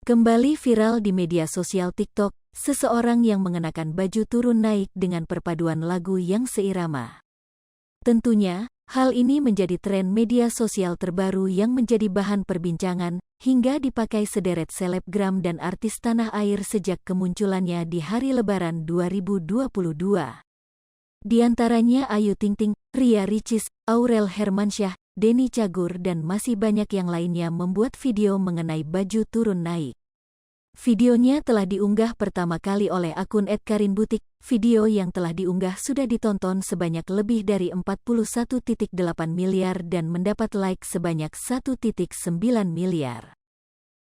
Kembali viral di media sosial TikTok, seseorang yang mengenakan baju turun naik dengan perpaduan lagu yang seirama. Tentunya, hal ini menjadi tren media sosial terbaru yang menjadi bahan perbincangan, hingga dipakai sederet selebgram dan artis tanah air sejak kemunculannya di hari Lebaran 2022. Di antaranya Ayu Ting Ting, Ria Ricis, Aurel Hermansyah, Denny Cagur dan masih banyak yang lainnya membuat video mengenai baju turun naik. Videonya telah diunggah pertama kali oleh akun @karinbutik. Video yang telah diunggah sudah ditonton sebanyak lebih dari 41,8 miliar dan mendapat like sebanyak 1,9 miliar.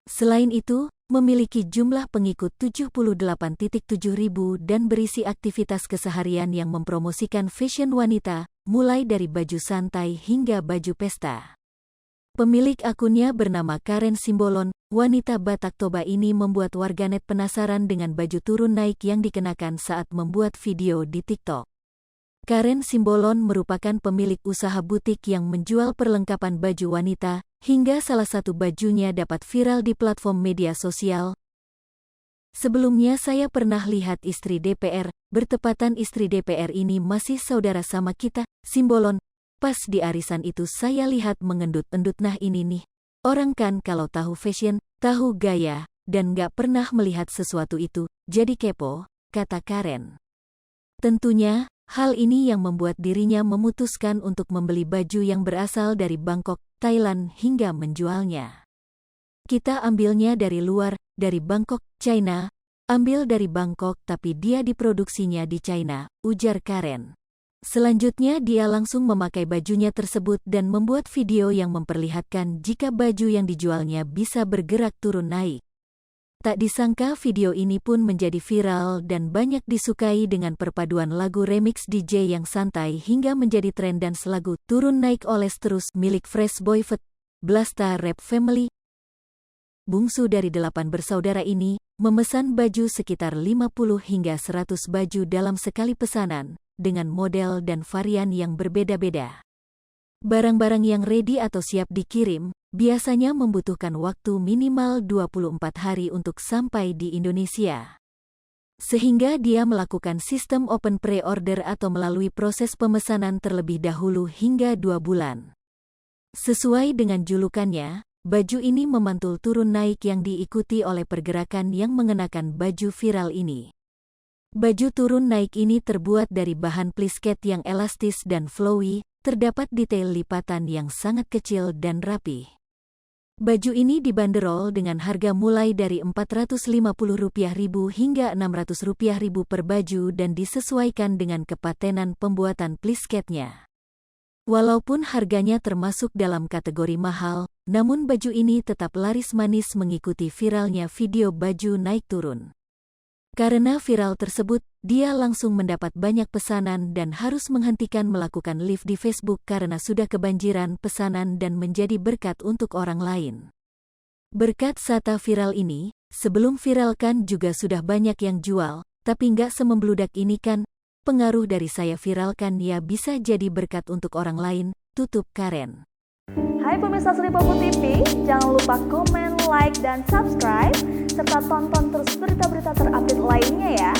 Selain itu, memiliki jumlah pengikut 78,7 ribu dan berisi aktivitas keseharian yang mempromosikan fashion wanita, mulai dari baju santai hingga baju pesta. Pemilik akunnya bernama Karen Simbolon. Wanita Batak Toba ini membuat warganet penasaran dengan baju turun naik yang dikenakan saat membuat video di TikTok. Karen Simbolon merupakan pemilik usaha butik yang menjual perlengkapan baju wanita, hingga salah satu bajunya dapat viral di platform media sosial. Sebelumnya saya pernah lihat istri DPR, bertepatan istri DPR ini masih saudara sama kita, Simbolon. Pas di arisan itu saya lihat mengendut-endut, nah ini nih. Orang kan kalau tahu fashion, tahu gaya, dan gak pernah melihat sesuatu itu, jadi kepo, kata Karen. Tentunya, hal ini yang membuat dirinya memutuskan untuk membeli baju yang berasal dari Bangkok, Thailand hingga menjualnya. Kita ambilnya dari luar, dari Bangkok, China, ambil dari Bangkok tapi dia diproduksinya di China, ujar Karen. Selanjutnya dia langsung memakai bajunya tersebut dan membuat video yang memperlihatkan jika baju yang dijualnya bisa bergerak turun naik. Tak disangka video ini pun menjadi viral dan banyak disukai dengan perpaduan lagu remix DJ yang santai hingga menjadi tren dance lagu Turun Naik oleh Terus milik Fresh Boy Fet, Blasta Rap Family. Bungsu dari 8 bersaudara ini memesan baju sekitar 50 hingga 100 baju dalam sekali pesanan, dengan model dan varian yang berbeda-beda. Barang-barang yang ready atau siap dikirim, biasanya membutuhkan waktu minimal 24 hari untuk sampai di Indonesia. Sehingga dia melakukan sistem open pre-order atau melalui proses pemesanan terlebih dahulu hingga 2 bulan. Sesuai dengan julukannya, baju ini memantul turun naik yang diikuti oleh pergerakan yang mengenakan baju viral ini. Baju turun naik ini terbuat dari bahan plisket yang elastis dan flowy, terdapat detail lipatan yang sangat kecil dan rapi. Baju ini dibanderol dengan harga mulai dari Rp450.000 hingga Rp600.000 per baju dan disesuaikan dengan kepatenan pembuatan plisketnya. Walaupun harganya termasuk dalam kategori mahal, namun baju ini tetap laris manis mengikuti viralnya video baju naik turun. Karena viral tersebut, dia langsung mendapat banyak pesanan dan harus menghentikan melakukan live di Facebook karena sudah kebanjiran pesanan dan menjadi berkat untuk orang lain. Berkat Sata viral ini, sebelum viralkan juga sudah banyak yang jual, tapi nggak semembludak ini kan, pengaruh dari saya viralkan ya bisa jadi berkat untuk orang lain, tutup Karen. Hai pemirsa Sripopo TV, jangan lupa komen, like, dan subscribe, serta tonton terus berita-berita terupdate lainnya ya.